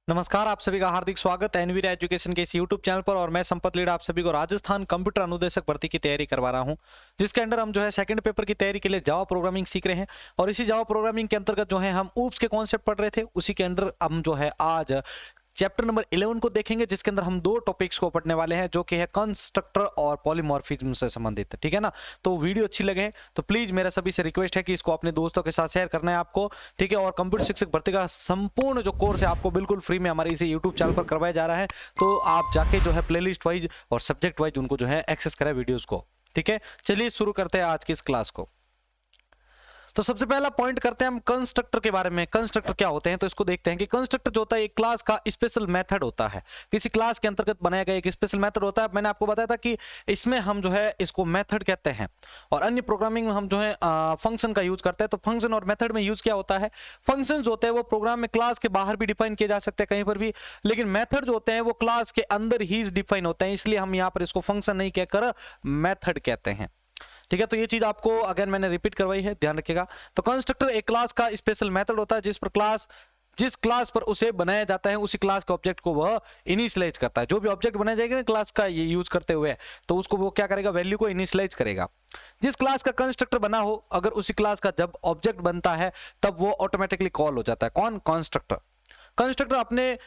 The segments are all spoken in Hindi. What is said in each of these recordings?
नमस्कार, आप सभी का हार्दिक स्वागत है एनवीरा एजुकेशन के इस यूट्यूब चैनल पर। और मैं संपत लीड आप सभी को राजस्थान कंप्यूटर अनुदेशक भर्ती की तैयारी करवा रहा हूं, जिसके अंडर हम जो है सेकंड पेपर की तैयारी के लिए जावा प्रोग्रामिंग सीख रहे हैं। और इसी जावा प्रोग्रामिंग के अंतर्गत जो है हम ऊप्स के कॉन्सेप्ट पढ़ रहे थे, उसी के अंडर हम जो है आज चैप्टर नंबर 11 को देखेंगे, जिसके अंदर हम दो टॉपिक्स को पढ़ने वाले हैं, जो कि है कंस्ट्रक्टर और पॉलीमॉर्फिज्म से संबंधित। ठीक है ना। तो वीडियो अच्छी लगे तो प्लीज मेरा सभी से रिक्वेस्ट है कि इसको अपने दोस्तों के साथ शेयर करना है आपको। ठीक है। और कंप्यूटर शिक्षक भर्ती का संपूर्ण जो कोर्स है आपको बिल्कुल फ्री में हमारे इसी यूट्यूब चैनल पर करवाया जा रहा है। तो आप जाके जो है प्लेलिस्ट वाइज और सब्जेक्ट वाइज उनको जो है एक्सेस करें वीडियोज को। ठीक है, चलिए शुरू करते हैं आज की इस क्लास को। तो सबसे पहला पॉइंट करते हैं हम कंस्ट्रक्टर के बारे में। कंस्ट्रक्टर क्या होते हैं, तो इसको देखते हैं कि कंस्ट्रक्टर जो होता है एक क्लास का स्पेशल मेथड होता है। किसी क्लास के अंतर्गत बनाया गया एक स्पेशल मेथड होता है। मैंने आपको बताया था कि इसमें हम जो है इसको मेथड कहते हैं, और अन्य प्रोग्रामिंग में हम जो है फंक्शन का यूज करते हैं। तो फंक्शन और मेथड में यूज क्या होता है, फंक्शन होते हैं वो प्रोग्राम में क्लास के बाहर भी डिफाइन किए जा सकते हैं कहीं पर भी, लेकिन मेथड जो होते हैं वो क्लास के अंदर ही डिफाइन होते हैं। इसलिए हम यहाँ पर इसको फंक्शन नहीं कहकर मेथड कहते हैं। ठीक है, तो ये चीज आपको अगेन मैंने रिपीट करवाई है, ध्यान रखिएगा। तो कंस्ट्रक्टर एक क्लास का स्पेशल मेथड होता है जिस क्लास पर उसे बनाया जाता है उसी क्लास के ऑब्जेक्ट को वह इनिशियलाइज करता है। जो भी ऑब्जेक्ट बनाया जाएगा ना क्लास का ये यूज करते हुए, तो उसको वो क्या करेगा, वैल्यू को इनिशियलाइज करेगा। जिस क्लास का कंस्ट्रक्टर बना हो, अगर उसी क्लास का जब ऑब्जेक्ट बनता है तब वो ऑटोमेटिकली कॉल हो जाता है। कौन? कंस्ट्रक्टर। कंस्ट्रक्टर अपने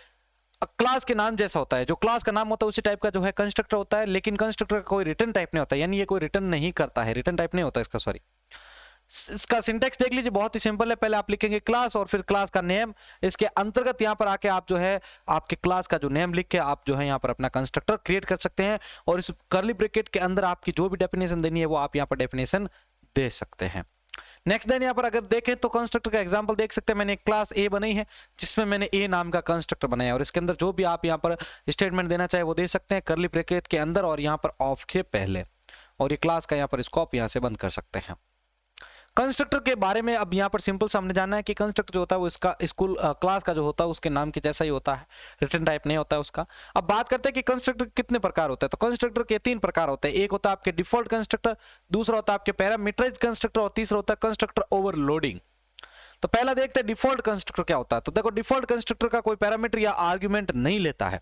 क्लास के नाम जैसा होता है, जो क्लास का नाम होता है उसी टाइप का जो है कंस्ट्रक्टर होता है, लेकिन कंस्ट्रक्टर का कोई रिटर्न टाइप नहीं होता, यानी ये कोई रिटर्न नहीं करता है, रिटर्न टाइप नहीं होता इसका, सॉरी। इसका सिंटेक्स देख लीजिए, बहुत ही सिंपल है। पहले आप लिखेंगे क्लास और फिर क्लास का नेम, इसके अंतर्गत यहाँ पर आके आप जो है आपके क्लास का जो नेम लिख के आप जो है यहाँ पर अपना कंस्ट्रक्टर क्रिएट कर सकते हैं। और इस कर्ली ब्रैकेट के अंदर आपकी जो भी डेफिनेशन देनी है वो आप यहाँ पर डेफिनेशन दे सकते हैं। नेक्स्ट देन यहाँ पर अगर देखें तो कंस्ट्रक्टर का एग्जांपल देख सकते हैं। मैंने एक क्लास ए बनाई है जिसमें मैंने ए नाम का कंस्ट्रक्टर बनाया, और इसके अंदर जो भी आप यहाँ पर स्टेटमेंट देना चाहे वो दे सकते हैं कर्ली ब्रैकेट के अंदर और यहाँ पर ऑफ के पहले, और ये क्लास का यहाँ पर स्कोप यहाँ से बंद कर सकते हैं। कंस्ट्रक्टर के बारे में अब यहाँ पर सिंपल सा हमने जानना है कि कंस्ट्रक्टर जो होता है वो इसका स्कूल क्लास का जो होता है उसके नाम के जैसा ही होता है, रिटर्न टाइप नहीं होता है उसका। अब बात करते हैं कि कंस्ट्रक्टर कितने प्रकार होते हैं। तो कंस्ट्रक्टर के 3 प्रकार होते हैं। एक होता है आपके डिफॉल्ट कंस्ट्रक्टर, दूसरा होता है आपके पैरामीटराइज्ड कंस्ट्रक्टर, और तीसरा होता है कंस्ट्रक्टर ओवरलोडिंग। तो पहला देखते हैं डिफॉल्ट कंस्ट्रक्टर क्या होता है। तो देखो, डिफॉल्ट कंस्ट्रक्टर का कोई पैरामीटर या आर्गुमेंट नहीं लेता है।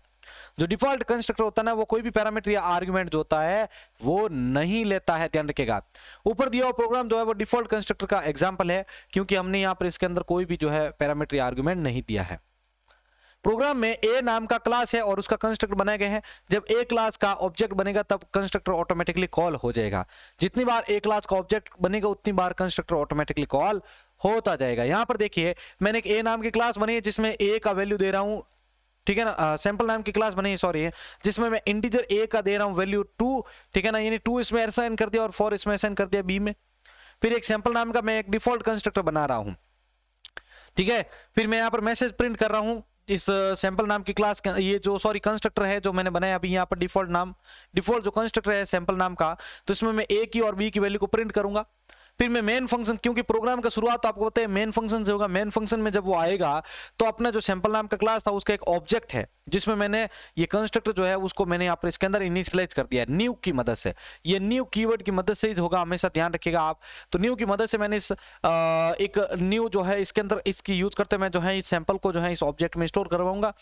जो डिफॉल्ट कंस्ट्रक्टर होता है ना, वो कोई भी पैरामीटर या आर्गुमेंट जो होता है वो नहीं लेता है, ध्यान रखिएगा। ऊपर दिया हुआ प्रोग्राम जो है वो डिफॉल्ट कंस्ट्रक्टर का एग्जांपल है, क्योंकि हमने यहाँ पर इसके अंदर कोई भी जो है पैरामीटर या आर्गुमेंट नहीं दिया है। प्रोग्राम में ए नाम का क्लास है और उसका कंस्ट्रक्टर बनाए गए हैं। जब ए क्लास का ऑब्जेक्ट बनेगा तब कंस्ट्रक्टर ऑटोमेटिकली कॉल हो जाएगा। जितनी बार ए क्लास का ऑब्जेक्ट बनेगा उतनी बार कंस्ट्रक्टर ऑटोमेटिकली कॉल होता जाएगा। यहां पर देखिए, मैंने एक ए नाम की क्लास बनी है जिसमें ए का वैल्यू दे रहा हूं, ठीक है ना। सैंपल नाम की क्लास बनी है, सॉरी, जिसमें मैं इंटीजर ए का दे रहा हूं वैल्यू 2, ठीक है ना, यानी 2 इसमें असाइन कर दिया और 4 इसमें असाइन कर दिया बी में। फिर एक सैंपल नाम का मैं एक डिफॉल्ट कंस्ट्रक्टर बना रहा हूं, ठीक है। फिर मैं यहां पर मैसेज प्रिंट कर रहा हूं इस सैंपल नाम की क्लास का, ये जो सॉरी कंस्ट्रक्टर है जो मैंने बनाया अभी यहाँ पर डिफॉल्ट जो कंस्ट्रक्टर है सैंपल नाम का, तो इसमें मैं ए की और बी की वैल्यू को प्रिंट करूंगा। फिर मैं मेन फंक्शन, क्योंकि प्रोग्राम का शुरुआत तो आपको पता है मेन फंक्शन से होगा, मेन फंक्शन में जब वो आएगा तो अपना जो सैंपल नाम का क्लास था उसका एक ऑब्जेक्ट है जिसमें मैंने ये कंस्ट्रक्टर जो है उसको मैंने यहाँ पर इसके अंदर इनिशियलाइज कर दिया है न्यू की मदद से। ये न्यू कीवर्ड की मदद से ही होगा, हमेशा ध्यान रखिएगा आप। तो न्यू की मदद से मैंने इस एक न्यू जो है इसके अंदर इसकी यूज करते मैं जो है इस सैंपल को जो है इस ऑब्जेक्ट में स्टोर करवाऊंगा,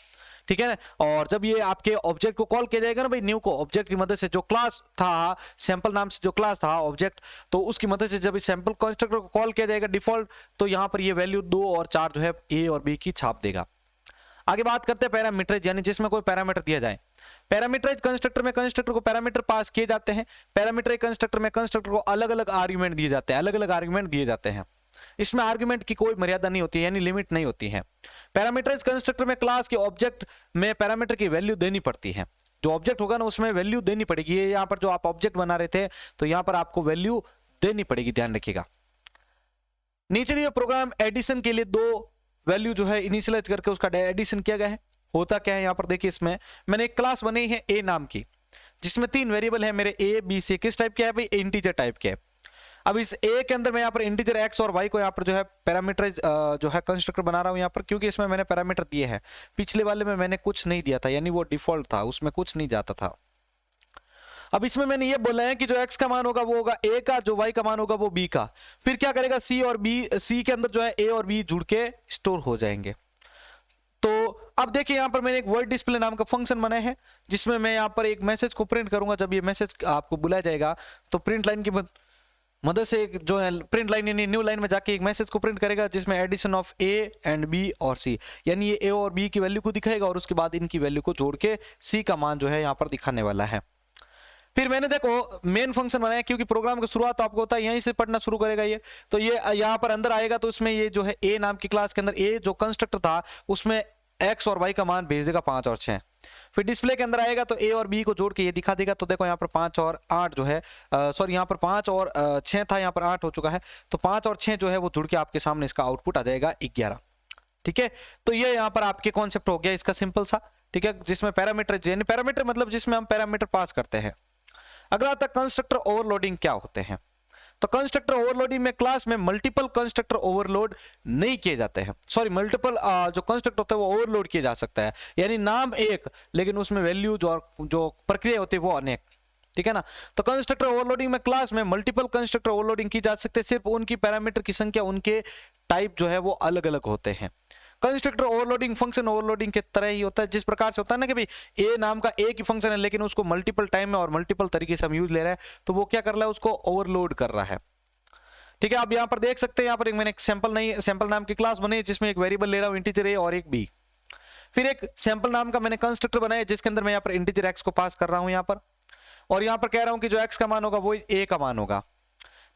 ठीक है ना। और जब ये आपके ऑब्जेक्ट को कॉल किया जाएगा ना भाई, न्यू को ऑब्जेक्ट की मदद से, जो क्लास था सैंपल नाम से जो क्लास था ऑब्जेक्ट, तो उसकी मदद से जब इस सैंपल कंस्ट्रक्टर को कॉल किया जाएगा डिफॉल्ट, तो यहां पर ये वैल्यू 2 और 4 जो है ए और बी की छाप देगा। आगे बात करते हैं पैरामीटराइज, यानी जिसमें कोई पैरामीटर दिया जाए। पैरामीटराइज कंस्ट्रक्टर में कंस्ट्रक्टर को पैरामीटर पास किए जाते हैं। पैरामीटराइज कंस्ट्रक्टर में कंस्ट्रक्टर को अलग अलग आर्गुमेंट दिए जाते हैं, अलग अलग आर्गुमेंट दिए जाते हैं। इसमें आर्गुमेंट की कोई मर्यादा नहीं होती है, यानी लिमिट नहीं होती है। पैरामीटराइज कंस्ट्रक्टर में क्लास के ऑब्जेक्ट में पैरामीटर की वैल्यू देनी पड़ती है। जो ऑब्जेक्ट होगा ना उसमें वैल्यू देनी पड़ेगी। ये यहां पर जो आप ऑब्जेक्ट बना रहे थे तो यहां पर आपको वैल्यू देनी पड़ेगी, ध्यान रखिएगा। नीचे दिए प्रोग्राम एडिशन के लिए 2 वैल्यू जो है इनिशियलाइज करके उसका एडिशन किया गया है। होता क्या है यहाँ पर देखिए, इसमें मैंने एक क्लास बनाई है ए नाम की जिसमें 3 वेरिएबल है मेरे ए बी सी। किस टाइप के है भाई? इंटीजर टाइप के। अब इस ए के अंदर मैं यहाँ पर इंटीजर एक्स और वाई को यहाँ पर जो है पैरामीटर जो है कंस्ट्रक्टर बना रहा हूँ यहाँ पर, क्योंकि इसमें मैंने पैरामीटर दिए हैं। पिछले वाले में मैंने कुछ नहीं दिया था, यानी वो डिफॉल्ट था, उसमें कुछ नहीं जाता था। अब इसमें मैंने ये बोला है कि जो x का मान होगा वो होगा a का, जो y का मान होगा वो b का। फिर क्या करेगा, c और b, c के अंदर जो है a और b जुड़ के स्टोर हो जाएंगे। तो अब देखिए यहाँ पर मैंने एक वर्ड डिस्प्ले नाम का फंक्शन बनाया है, जिसमें मैं यहाँ पर एक मैसेज को प्रिंट करूंगा। जब ये मैसेज आपको बुलाया जाएगा तो प्रिंट लाइन की मदद से एक जो है प्रिंट लाइन यानी न्यू लाइन में जाके एक मैसेज को प्रिंट करेगा, जिसमें addition of A and B और सी, यानी ये ए और बी की वैल्यू को दिखाएगा और उसके बाद इनकी वैल्यू को जोड़ के सी का मान जो है यहाँ पर दिखाने वाला है। फिर मैंने देखो मेन फंक्शन बनाया, क्योंकि प्रोग्राम की शुरुआत तो आपको होता है यहीं से पढ़ना शुरू करेगा ये, तो ये यहाँ पर अंदर आएगा तो इसमें ये जो है ए नाम की क्लास के अंदर ए जो कंस्ट्रक्टर था उसमें एक्स और वाई का मान भेज देगा 5 और 6। फिर डिस्प्ले के अंदर आएगा तो ए और बी को जोड़ के ये दिखा देगा। तो देखो यहाँ पर 5 और 8 जो है सॉरी यहाँ पर 5 और 6 था, यहाँ पर 8 हो चुका है, तो 5 और 6 जो है वो जुड़ के आपके सामने इसका आउटपुट आ जाएगा 11। ठीक है, तो ये यहाँ पर आपके कॉन्सेप्ट हो गया इसका सिंपल सा। ठीक है, जिसमें पैरामीटर यानी पैरामीटर मतलब जिसमें हम पैरामीटर पास करते हैं। अगला आता है कंस्ट्रक्टर ओवरलोडिंग क्या होते हैं। तो कंस्ट्रक्टर ओवरलोडिंग में क्लास में मल्टीपल कंस्ट्रक्टर ओवरलोड नहीं किए जाते हैं, सॉरी मल्टीपल जो कंस्ट्रक्टर होता है वो ओवरलोड किया जा सकता है, यानी नाम एक लेकिन उसमें वैल्यू जो प्रक्रिया होती है वो अनेक। ठीक है ना, तो कंस्ट्रक्टर ओवरलोडिंग में क्लास में मल्टीपल कंस्ट्रक्टर ओवरलोडिंग की जा सकते हैं, सिर्फ उनकी पैरामीटर की संख्या उनके टाइप जो है वो अलग अलग होते हैं। कंस्ट्रक्टर ओवरलोडिंग फंक्शन ओवरलोडिंग के तरह ही होता है, जिस प्रकार से होता है ना कि भाई ए नाम का एक ही फंक्शन है लेकिन उसको मल्टीपल टाइम में और मल्टीपल तरीके से हम यूज ले रहे हैं, तो वो क्या कर रहा है उसको ओवरलोड कर रहा है। ठीक है, आप यहाँ पर देख सकते हैं, यहाँ पर एक मैंने एक सैंपल नाम की क्लास बनी जिसमें एक वेरिएबल ले रहा हूँ इंटीजर ए और एक बी। फिर एक सैंपल नाम का मैंने कंस्ट्रक्टर बनाया जिसके अंदर मैं यहाँ पर इंटीजर एक्स को पास कर रहा हूँ यहाँ पर, और यहाँ पर कह रहा हूँ कि जो एक्स का मान होगा वो ए का मान होगा।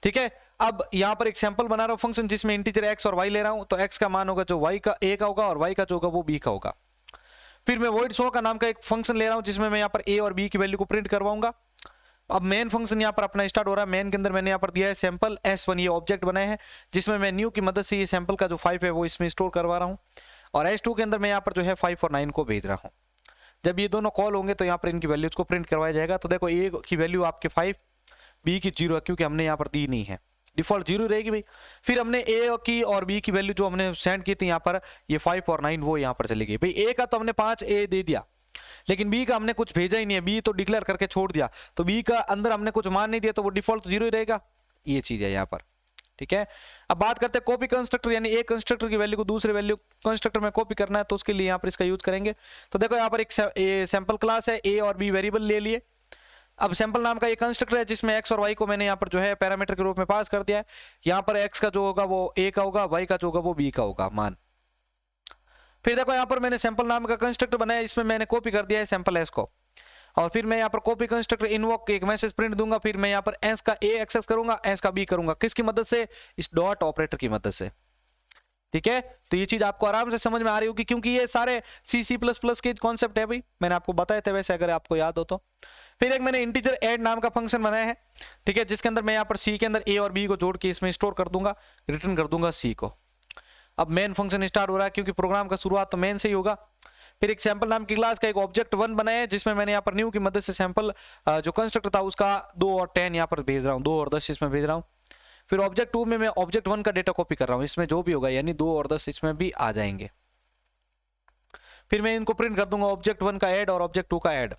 ठीक है, अब यहाँ पर एक सैंपल बना रहा हूँ फंक्शन जिसमें इंटीजर एक्स और वाई ले रहा हूँ, तो एक्स का मान होगा जो वाई का ए का होगा और वाई का जो होगा वो बी का होगा। फिर मैं void show का नाम का एक फंक्शन ले रहा हूँ जिसमें मैं यहाँ पर ए और बी की वैल्यू को प्रिंट करवाऊंगा। अब मेन फंक्शन यहाँ पर अपना स्टार्ट हो रहा है। मेन के अंदर मैंने यहाँ पर दिया है सैंपल S1, ये ऑब्जेक्ट बनाए हैं जिसमें मैं न्यू की मदद से ये सैंपल का जो 5 है वो इसमें स्टोर करवा रहा हूँ, और S2 के अंदर मैं यहाँ पर जो है 5 और 9 को भेज रहा हूँ। जब ये दोनों कॉल होंगे तो यहाँ पर इनकी वैल्यूज को प्रिंट करवाया जाएगा। तो देखो ए की वैल्यू आपके 5, बी की 0 है क्योंकि हमने यहाँ पर दी नहीं है, डिफॉल्ट 0 रहेगी भाई। फिर हमने ए की और बी की वैल्यू जो हमने सेंड की थी यहाँ पर ये 5 और 9 वो यहाँ पर चली गई भाई। ए का तो हमने 5 ए दे दिया लेकिन बी का हमने कुछ भेजा ही नहीं है, बी तो डिक्लेयर करके छोड़ दिया, तो बी का अंदर हमने कुछ मान नहीं दिया तो वो डिफॉल्ट 0 ही रहेगा। ये चीज है यहाँ पर। ठीक है, अब बात करते हैं कॉपी कंस्ट्रक्टर, यानी एक कंस्ट्रक्टर की वैल्यू को दूसरे वैल्यू कंस्ट्रक्टर में कॉपी करना है तो उसके लिए यहाँ पर इसका यूज करेंगे। तो देखो यहाँ पर एक सैंपल क्लास है, ए और बी वेरिएबल ले लिए। अब सैंपल नाम का ये कंस्ट्रक्टर है जिसमें एक्स और वाई को मैंने यहाँ पर जो है पैरामीटर के रूप में पास कर दिया है। यहाँ पर एक्स का जो होगा वो ए का होगा, वाई का जो होगा वो बी का होगा मान। फिर देखो यहाँ पर मैंने सैंपल नाम का कंस्ट्रक्टर बनाया, इसमें मैंने कॉपी कर दिया है सैंपल एस को, और फिर मैं यहाँ पर कॉपी कंस्ट्रक्टर इनवॉक एक मैसेज प्रिंट दूंगा। फिर मैं यहाँ पर एस का ए एक्सेस करूंगा, एस का बी करूंगा, किसकी मदद से, इस डॉट ऑपरेटर की मदद से। ठीक है, तो ये चीज आपको आराम से समझ में आ रही होगी क्योंकि ये सारे C++ के कॉन्सेप्ट है भाई, मैंने आपको बताए थे वैसे अगर आपको याद हो तो। फिर एक मैंने इंटीजर ऐड नाम का फंक्शन बनाया है, ठीक है, जिसके अंदर मैं यहाँ पर सी के अंदर ए और बी को जोड़ के इसमें स्टोर कर दूंगा, रिटर्न कर दूंगा सी को। अब मेन फंक्शन स्टार्ट हो रहा है क्योंकि प्रोग्राम का शुरुआत तो मेन से ही होगा। फिर एक सैंपल नाम की क्लास का एक ऑब्जेक्ट 1 बनाया है जिसमें मैंने यहाँ पर न्यू की मदद से सैंपल जो कंस्ट्रक्टर था उसका 2 और 10 यहाँ पर भेज रहा हूँ, 2 और 10 इसमें भेज रहा हूँ। फिर ऑब्जेक्ट 2 में मैं ऑब्जेक्ट 1 का डेटा कॉपी कर रहा हूँ, इसमें जो भी होगा यानी 2 और 10 इसमें भी आ जाएंगे। फिर मैं इनको प्रिंट कर दूंगा ऑब्जेक्ट 1 का ऐड और ऑब्जेक्ट 2 का ऐड।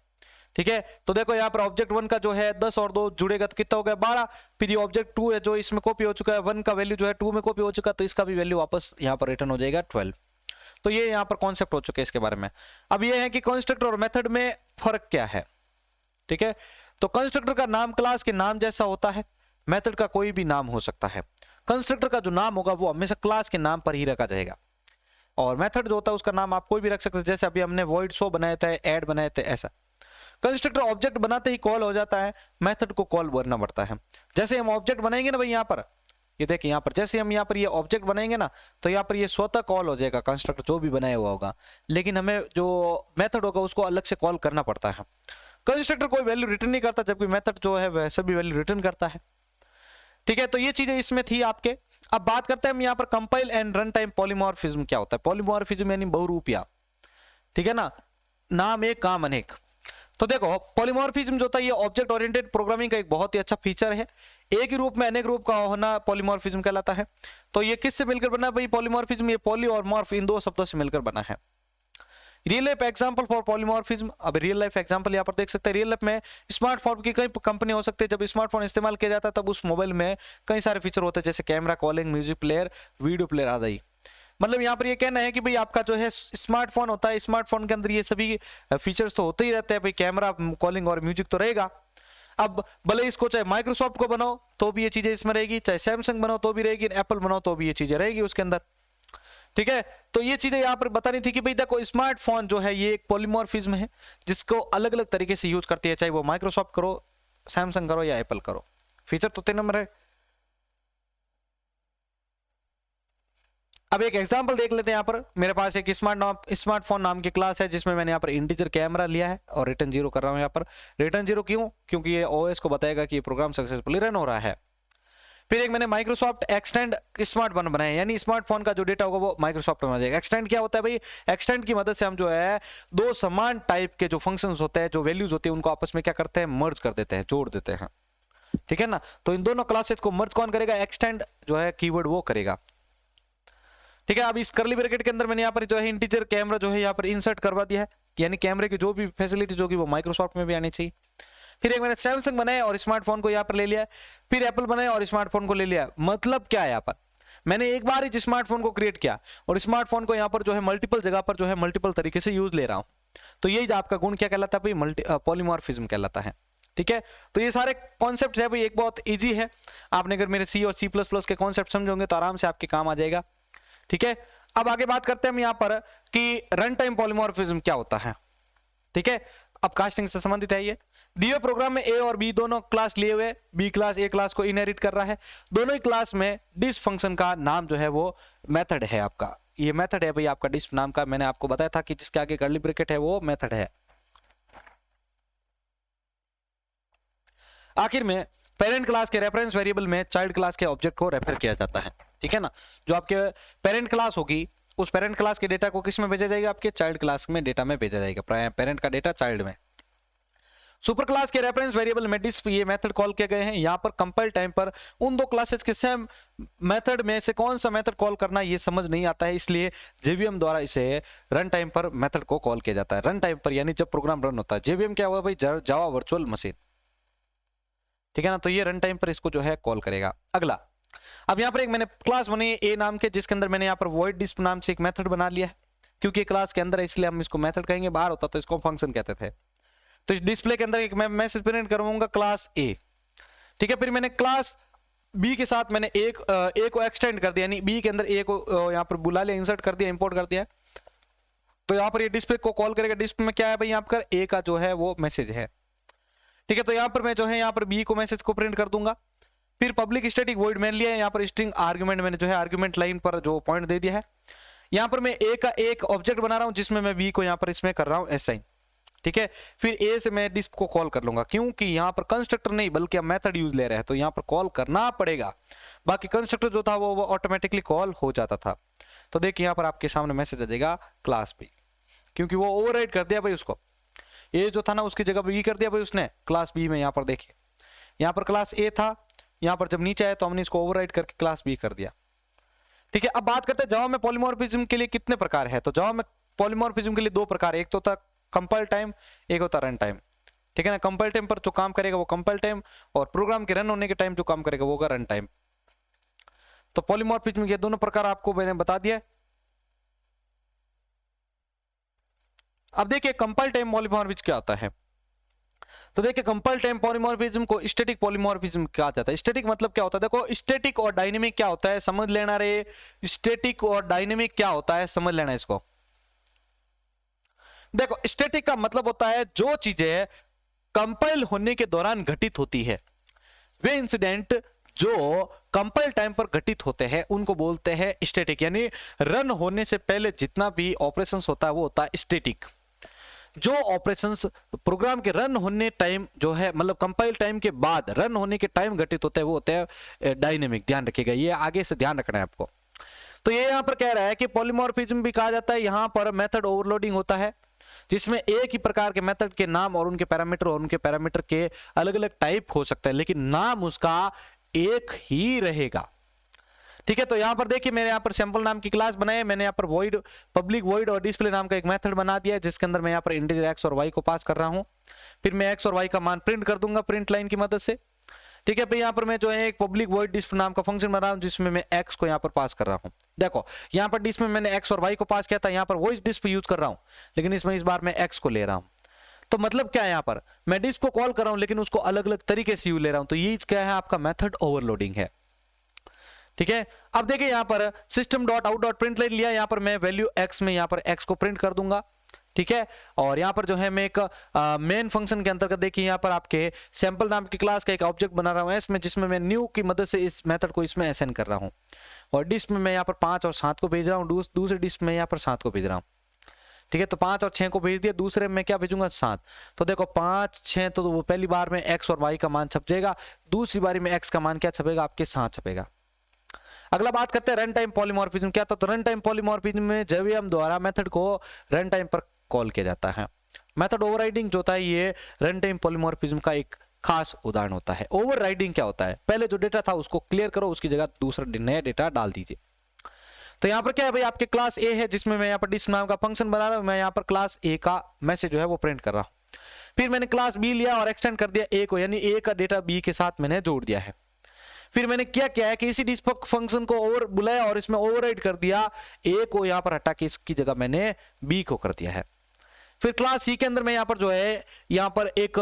ठीक है, तो देखो यहाँ पर ऑब्जेक्ट 1 का जो है 10 और 2 जुड़ेगा तो कितना हो गया 12। फिर ये ऑब्जेक्ट 2 है जो इसमें कॉपी हो चुका है, 1 का वैल्यू जो है 2 में कॉपी हो चुका है तो इसका भी वैल्यू वापस यहाँ पर रिटर्न हो जाएगा 12। तो ये यहाँ पर कॉन्सेप्ट हो चुके हैं इसके बारे में। अब ये है कि कंस्ट्रक्टर और मेथड में फर्क क्या है। ठीक है, तो कंस्ट्रक्टर का नाम क्लास के नाम जैसा होता है, मेथड का कोई भी नाम हो सकता है। कंस्ट्रक्टर का जो नाम होगा वो हमेशा क्लास के नाम पर ही रखा जाएगा, और मेथड जो होता है उसका नाम आप कोई भी रख सकते हैं, जैसे अभी हमने वॉइड शो बनाए थे, ऐड बनाए थे, ऐसा। कंस्ट्रक्टर ऑब्जेक्ट बनाते ही कॉल हो जाता है, मेथड को कॉल करना पड़ता है। जैसे हम ऑब्जेक्ट बनाएंगे ना भाई, यहाँ पर ये देखिए, यहाँ पर जैसे हम यहाँ पर ये ऑब्जेक्ट बनाएंगे ना तो यहाँ पर ये स्वतः कॉल हो जाएगा कंस्ट्रक्टर जो भी बनाया हुआ होगा, लेकिन हमें जो मेथड होगा उसको अलग से कॉल करना पड़ता है। कंस्ट्रक्टर कोई वैल्यू रिटर्न नहीं करता जबकि मेथड जो है वह सभी वैल्यू रिटर्न करता है। ठीक है, तो ये चीजें इसमें थी आपके। अब बात करते हैं हम यहाँ पर compile and run time polymorphism क्या होता है। पॉलीमॉर्फिज्म यानी बहुरूपिया, ठीक है ना, नाम एक काम अनेक। तो देखो पॉलीमॉर्फिज्म जो होता है ये ऑब्जेक्ट ओरिएंटेड प्रोग्रामिंग का एक बहुत ही अच्छा फीचर है। एक ही रूप में अनेक रूप का होना पॉलीमॉर्फिज्म कहलाता है। तो ये किससे मिलकर बना भाई पॉलीमॉर्फिज्म, ये पॉली और मॉर्फ इन दो शब्दों से मिलकर बना है। Real life example for polymorphism, अब रियल लाइफ एग्जांपल यहाँ पर देख सकते हैं। रियल लाइफ में स्मार्टफोन की कई कंपनी हो सकती है, जब स्मार्टफोन इस्तेमाल किया जाता है तब उस मोबाइल में कई सारे फीचर होते हैं जैसे camera, calling, music player, video player आदि। मतलब यहाँ पर ये कहना है कि भाई आपका जो है स्मार्टफोन होता है, स्मार्टफोन के अंदर ये सभी फीचर्स तो होते ही रहते हैं, भाई कैमरा, कॉलिंग और म्यूजिक तो रहेगा। अब भले इसको चाहे माइक्रोसॉफ्ट को बनाओ तो भी ये चीजें इसमें रहेगी, चाहे सैमसंग बनाओ तो भी रहेगी, एप्पल बनाओ तो भी ये चीजें रहेगी उसके अंदर। ठीक है, तो ये चीजें यहाँ पर बतानी थी कि भाई देखो स्मार्टफोन जो है ये एक पॉलीमॉर्फिज्म है जिसको अलग अलग तरीके से यूज करती है, चाहे वो माइक्रोसॉफ्ट करो, सैमसंग करो या एप्पल करो, फीचर तो 3 नंबर है। अब एक एग्जांपल देख लेते हैं। यहाँ पर मेरे पास एक स्मार्टफोन नाम की क्लास है जिसमें मैंने यहाँ पर इंटीजर कैमरा लिया है और रिटर्न 0 कर रहा हूँ। यहाँ पर रिटर्न 0 क्यों? क्योंकि ये ओएस को बताएगा कि ये प्रोग्राम सक्सेसफुली रन हो रहा है। फिर एक मैंने माइक्रोसॉफ्ट एक्सटेंड स्मार्टफोन बनाया, यानी स्मार्टफोन का जो डेटा होगा वो माइक्रोसॉफ्ट में आ जाएगा। एक्सटेंड क्या होता है भाई? एक्सटेंड की मदद से हम जो है दो समान टाइप के जो फंक्शंस होते हैं, जो वैल्यूज होती है, उनको आपस में क्या करते हैं? मर्ज कर देते हैं, जोड़ देते हैं। ठीक है ना? तो इन दोनों क्लासेस को मर्ज कौन करेगा? एक्सटेंड जो है कीवर्ड वो करेगा। ठीक है, अब इस करली ब्रैकेट के अंदर मैंने यहाँ पर जो है इंटीजर कैमरा जो है यहाँ पर इंसर्ट करवा दिया है, यानी कैमरे की जो भी फैसिलिटी होगी वो माइक्रोसॉफ्ट में भी आनी चाहिए। फिर एक मैंने सैमसंग बनाया और स्मार्टफोन को यहाँ पर ले लिया, फिर एप्पल बनाया और स्मार्टफोन को ले लिया। मतलब क्या है? यहाँ पर मैंने एक बार ही स्मार्टफोन को क्रिएट किया और स्मार्टफोन को यहाँ पर जो है मल्टीपल जगह पर जो है मल्टीपल तरीके से यूज ले रहा हूँ। तो यही आपका गुण क्या कहलाता है भाई? पॉलीमॉर्फिज्म कहलाता है। ठीक है, तो ये सारे कॉन्सेप्ट है भाई, एक बहुत ईजी है। आपने अगर मेरे सी और C++ के कॉन्सेप्ट समझोगे तो आराम से आपके काम आ जाएगा। ठीक है, अब आगे बात करते हैं हम यहाँ पर कि रन टाइम पॉलीमॉर्फिज्म क्या होता है। ठीक है, अब कास्टिंग से संबंधित है ये। दिए प्रोग्राम में ए और बी दोनों क्लास लिए हुए, बी क्लास ए क्लास को इनहेरिट कर रहा है। दोनों ही क्लास में डिस्प फंक्शन का नाम जो है वो मेथड है आपका। ये मेथड है भाई आपका डिस्प नाम का। मैंने आपको बताया था कि जिसके आगे कर्ली ब्रैकेट है वो मेथड है। आखिर में पेरेंट क्लास के रेफरेंस वेरिएबल में चाइल्ड क्लास के ऑब्जेक्ट को रेफर किया जाता है। ठीक है ना? जो आपके पेरेंट क्लास होगी उस पेरेंट क्लास के डेटा को किस में भेजा जाएगा? आपके चाइल्ड क्लास में डेटा में भेजा जाएगा, पेरेंट का डेटा चाइल्ड में। सुपर क्लास के रेफरेंस वेरिएबल में डिस्प ये मेथड कॉल किए गए हैं। यहां पर कंपाइल टाइम पर उन दो क्लासेस के सेम मेथड में से कौन सा मेथड कॉल करना ये समझ नहीं आता है, इसलिए जेवीएम द्वारा इसे रन टाइम पर मेथड को कॉल किया जाता है। रन टाइम पर यानी जब प्रोग्राम रन होता है। जेवीएम क्या हुआ भाई? Java virtual machine. ठीक है ना? तो ये रन टाइम पर इसको जो है कॉल करेगा। अगला, अब यहाँ पर एक मैंने क्लास बनाई है ए नाम के, जिसके अंदर मैंने यहाँ पर void disp नाम से एक मेथड बना लिया है। क्योंकि क्लास के अंदर है इसलिए हम इसको मेथड कहेंगे, बाहर होता तो इसको फंक्शन कहते थे। तो इस डिस्प्ले के अंदर एक मैं मैसेज प्रिंट करूंगा क्लास ए। ठीक है, फिर मैंने क्लास बी के साथ मैंने ए को एक्सटेंड कर दिया, यानी बी के अंदर ए को यहाँ पर बुला लिया, इंसर्ट कर दिया, इंपोर्ट कर दिया। तो यहाँ पर ये डिस्प्ले को कॉल करेगा। डिस्प्ले में क्या है भाई? यहाँ पर ए का जो है वो मैसेज है। ठीक है, तो यहाँ पर मैं जो है यहाँ पर बी को मैसेज को प्रिंट कर दूंगा। फिर पब्लिक स्टैटिक वॉइड मैन लिया है, यहाँ पर स्ट्रिंग आर्गुमेंट मैंने जो है आर्गुमेंट लाइन पर जो पॉइंट दे दिया है। यहाँ पर मैं ए का एक ऑब्जेक्ट बना रहा हूं जिसमें मैं बी को यहाँ पर इसमें कर रहा हूं असाइन। ठीक है, फिर ए से मैं डिस्प को कॉल कर लूंगा, क्योंकि यहाँ पर कंस्ट्रक्टर नहीं बल्कि हम मेथड यूज ले रहे हैं तो यहाँ पर कॉल करना पड़ेगा। बाकी कंस्ट्रक्टर जो था वो ऑटोमेटिकली कॉल हो जाता था। तो देखिए यहाँ पर आपके सामने मैसेज आ जाएगा क्लास बी, क्योंकि वो ओवरराइड कर दिया भाई उसको। ए जो था ना उसकी जगह बी कर दिया भाई उसने क्लास बी में। यहाँ पर देखिए यहाँ पर क्लास ए था, यहाँ पर जब नीचे आया तो हमने इसको ओवरराइड करके क्लास बी कर दिया। ठीक है, अब बात करते हैं जावा में पॉलीमॉर्फिज्म के लिए कितने प्रकार है। तो जावा में पॉलीमॉर्फिज्म के लिए 2 प्रकार है, एक तो होता कंपाइल टाइम, एक होता रन टाइम। ठीक है ना? कंपाइल टाइम पर जो काम करेगा वो कंपाइल टाइम, और प्रोग्राम के रन होने के टाइम जो काम करेगा वो होगा रन टाइम। तो पॉलीमॉर्फिज्म के दोनों प्रकार आपको मैंने बता दिया। अब देखिए कंपाइल टाइम पॉलीमॉर्फिज्म क्या होता है। तो देखिए कंपाइल टाइम पॉलीमॉर्फिज्म को स्टैटिक पॉलीमॉर्फिज्म कहा जाता है। स्टैटिक मतलब क्या होता है? देखो स्टैटिक और डायनेमिक क्या होता है समझ लेना रे। स्टैटिक और डायनेमिक क्या होता है समझ लेना इसको। देखो स्टैटिक का मतलब होता है जो चीजें कंपाइल होने के दौरान घटित होती है, वे इंसिडेंट जो कंपाइल टाइम पर घटित होते हैं उनको बोलते हैं स्टैटिक। यानी रन होने से पहले जितना भी ऑपरेशंस होता है वो होता है स्टैटिक। जो ऑपरेशंस प्रोग्राम के रन होने टाइम जो है मतलब कंपाइल टाइम के बाद रन होने के टाइम घटित होते हैं वो होते हैं डायनेमिक। ध्यान रखिएगा, ये आगे से ध्यान रखना है आपको। तो ये यहां पर कह रहा है कि पॉलीमॉर्फिज्म भी कहा जाता है। यहां पर मेथड ओवरलोडिंग होता है जिसमें एक ही प्रकार के मेथड के नाम और उनके पैरामीटर और उनके पैरामीटर के अलग अलग टाइप हो सकता है, लेकिन नाम उसका एक ही रहेगा। ठीक है, तो यहां पर देखिए मैंने यहाँ पर सैंपल नाम की क्लास बनाई है। मैंने यहाँ पर वॉइड पब्लिक वॉइड और डिस्प्ले नाम का एक मेथड बना दिया है जिसके अंदर मैं यहाँ पर इंटीजर एक्स और वाई को पास कर रहा हूं। फिर मैं एक्स और वाई का मान प्रिंट कर दूंगा प्रिंट लाइन की मदद से। ठीक है भाई, यहाँ पर मैं जो है एक पब्लिक वॉइड डिस्प नाम का फंक्शन बना रहा हूँ जिसमें मैं x को यहाँ पर पास कर रहा हूँ। देखो यहाँ पर डिस्प में मैंने x और y को पास किया था, यहाँ पर वॉइस डिस्प यूज कर रहा हूँ, लेकिन इसमें इस बार मैं x को ले रहा हूँ। तो मतलब क्या है, यहाँ पर मैं डिस्प को कॉल कर रहा हूँ लेकिन उसको अलग अलग तरीके से यूज ले रहा हूँ। तो ये क्या है, आपका मेथड ओवरलोडिंग है। ठीक है, अब देखिए यहाँ पर system dot out dot print लिया, यहाँ पर मैं वैल्यू x में यहाँ पर x को प्रिंट कर दूंगा। ठीक है, और यहाँ पर जो है मैं एक मेन फंक्शन के अंतर्गत देखिए यहाँ पर आपके सैंपल नाम की क्लास का एक ऑब्जेक्ट बना रहा हूँ एस में, जिसमें मैं न्यू की मदद से इस मेथड को इसमें असाइन कर रहा हूँ। और डिस्प में मैं यहाँ पर 5 और 7 को भेज रहा हूँ, दूसरे डिस्प में यहाँ पर 7 को भेज रहा हूँ। ठीक है, तो 5 और 6 को भेज दिया, दूसरे में क्या भेजूंगा 7। तो देखो 5 6 तो वो पहली बार में x और y का मान छप जाएगा, दूसरी बारी में x का मान क्या छपेगा, आपके 7 छपेगा। अगला बात करते हैं रन टाइम पॉलीमॉर्फिज्म क्या था। तो रन टाइम पॉलीमॉर्फिज्म में जेवीएम द्वारा मेथड को रन टाइम पर कॉल किया जाता है। मेथड ओवरराइडिंग जो होता है ये रन टाइम पॉलीमॉर्फिज्म का एक खास उदाहरण होता है। ओवरराइडिंग क्या होता है, पहले जो डेटा था उसको क्लियर करो, उसकी जगह दूसरा नया डेटा डाल दीजिए। तो यहाँ पर क्या है भाई, आपके क्लास ए है जिसमें मैं यहाँ पर डिस्प नाम का फंक्शन बना रहा हूँ, मैं यहाँ पर क्लास ए का मैसेज जो है वो प्रिंट कर रहा हूँ। फिर मैंने क्लास बी लिया और एक्सटेंड कर दिया ए को, यानी ए का डेटा बी के साथ मैंने जोड़ दिया है। फिर मैंने क्या किया है कि इसी डिस्प फंक्शन को ओवर बुलाया और इसमें ओवरराइड कर दिया, ए को यहाँ पर हटा के इसकी जगह मैंने बी को कर दिया है। फिर क्लास सी के अंदर मैं यहाँ पर जो है यहाँ पर एक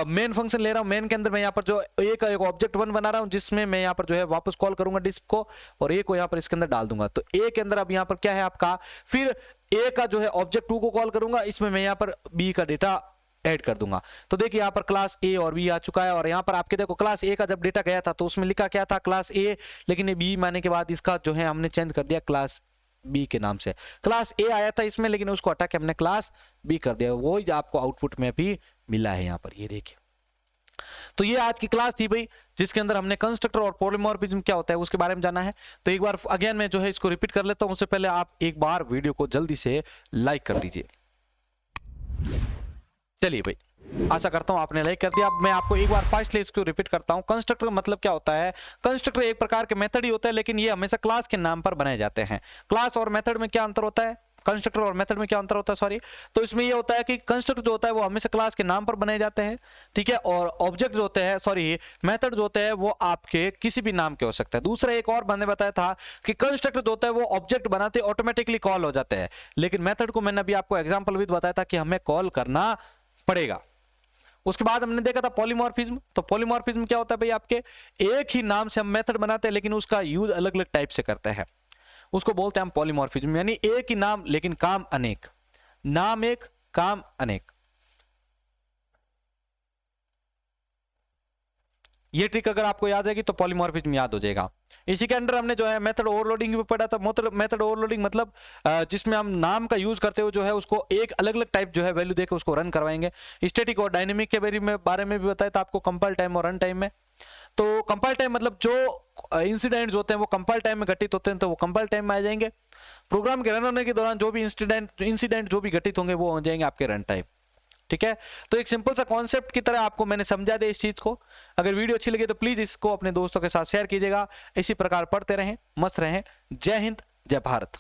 मेन फंक्शन ले रहा हूँ, मेन के अंदर मैं यहाँ पर जो ए का एक ऑब्जेक्ट 1 बना रहा हूँ जिसमें मैं यहाँ पर जो है वापस कॉल करूंगा डिस्प को और ए को यहाँ पर इसके अंदर डाल दूंगा। तो ए के अंदर अब यहाँ पर क्या है आपका, फिर ए का जो है ऑब्जेक्ट 2 को कॉल करूंगा, इसमें मैं यहाँ पर बी का डेटा ऐड कर दूंगा। तो देखिए यहाँ पर क्लास ए और बी आ चुका है। और यहाँ पर आपके देखो क्लास ए का जब डेटा गया था तो उसमें लिखा क्या था, क्लास ए, लेकिन ये बी माने के बाद इसका जो है हमने चेंज कर दिया क्लास बी के नाम से। क्लास ए आया था इसमें, लेकिन उसको हटा के हमने क्लास बी कर दिया, वो आपको आउटपुट में भी मिला है यहाँ पर, ये देखिए। तो ये आज की क्लास थी भाई, जिसके अंदर हमने कंस्ट्रक्टर और पॉलीमॉर्फिज्म क्या होता है उसके बारे में जाना है। तो एक बार अगेन मैं जो है इसको रिपीट कर लेता हूं, उससे पहले आप एक बार वीडियो को जल्दी से लाइक कर दीजिए। चलिए भाई, आशा करता हूं आपने लाइक कर दिया। अब मैं आपको एक बार फास्टली इसको रिपीट करता हूं। कंस्ट्रक्टर मतलब क्या होता है, कंस्ट्रक्टर एक प्रकार के मेथड ही होता है, लेकिन ये हमेशा क्लास के नाम पर बनाए जाते हैं। क्लास और मेथड में क्या अंतर होता है, कंस्ट्रक्टर और मेथड में क्या अंतर होता है, सॉरी। तो इसमें ये होता है कि कंस्ट्रक्टर जो होता है वो हमेशा क्लास के नाम पर बनाए जाते हैं, ठीक है, और ऑब्जेक्ट जो होते हैं, सॉरी, मेथड जो होते हैं वो आपके किसी भी नाम के हो सकते हैं। दूसरा एक और मैंने बताया था कि कंस्ट्रक्टर जो होता है वो ऑब्जेक्ट बनाते ऑटोमेटिकली कॉल हो जाते हैं, लेकिन मेथड को मैंने अभी आपको एग्जाम्पल भी बताया था कि हमें कॉल करना पड़ेगा। उसके बाद हमने देखा था पॉलीमॉर्फिज्म। तो पॉलीमॉर्फिज्म क्या होता है भाई, आपके एक ही नाम से हम मेथड बनाते हैं लेकिन उसका यूज अलग अलग टाइप से करते हैं, उसको बोलते हैं हम पॉलीमॉर्फिज्म। यानी एक ही नाम लेकिन काम अनेक, नाम एक काम अनेक। ये ट्रिक अगर आपको याद रहेगी तो पॉलीमॉर्फिज्म याद हो जाएगा। इसी के अंदर हमने जो है मेथड ओवरलोडिंग भी पढ़ा था। मेथड ओवरलोडिंग मतलब जिसमें हम नाम का यूज करते हुए जो है उसको एक अलग अलग टाइप जो है वैल्यू देकर उसको रन करवाएंगे। स्टैटिक और डायनेमिक के बारे में भी बताया था आपको, कंपाइल टाइम और रन टाइम में। तो कंपाइल टाइम मतलब जो इंसिडेंट्स होते हैं वो कंपाइल टाइम में घटित होते हैं, तो वो कंपाइल टाइम में आ जाएंगे। प्रोग्राम के रन होने के दौरान जो भी इंसिडेंट जो भी घटित होंगे वो हो जाएंगे आपके रन टाइम, ठीक है। तो एक सिंपल सा कॉन्सेप्ट की तरह आपको मैंने समझा दिया इस चीज को। अगर वीडियो अच्छी लगी तो प्लीज इसको अपने दोस्तों के साथ शेयर कीजिएगा। इसी प्रकार पढ़ते रहें, मस्त रहें। जय हिंद, जय भारत।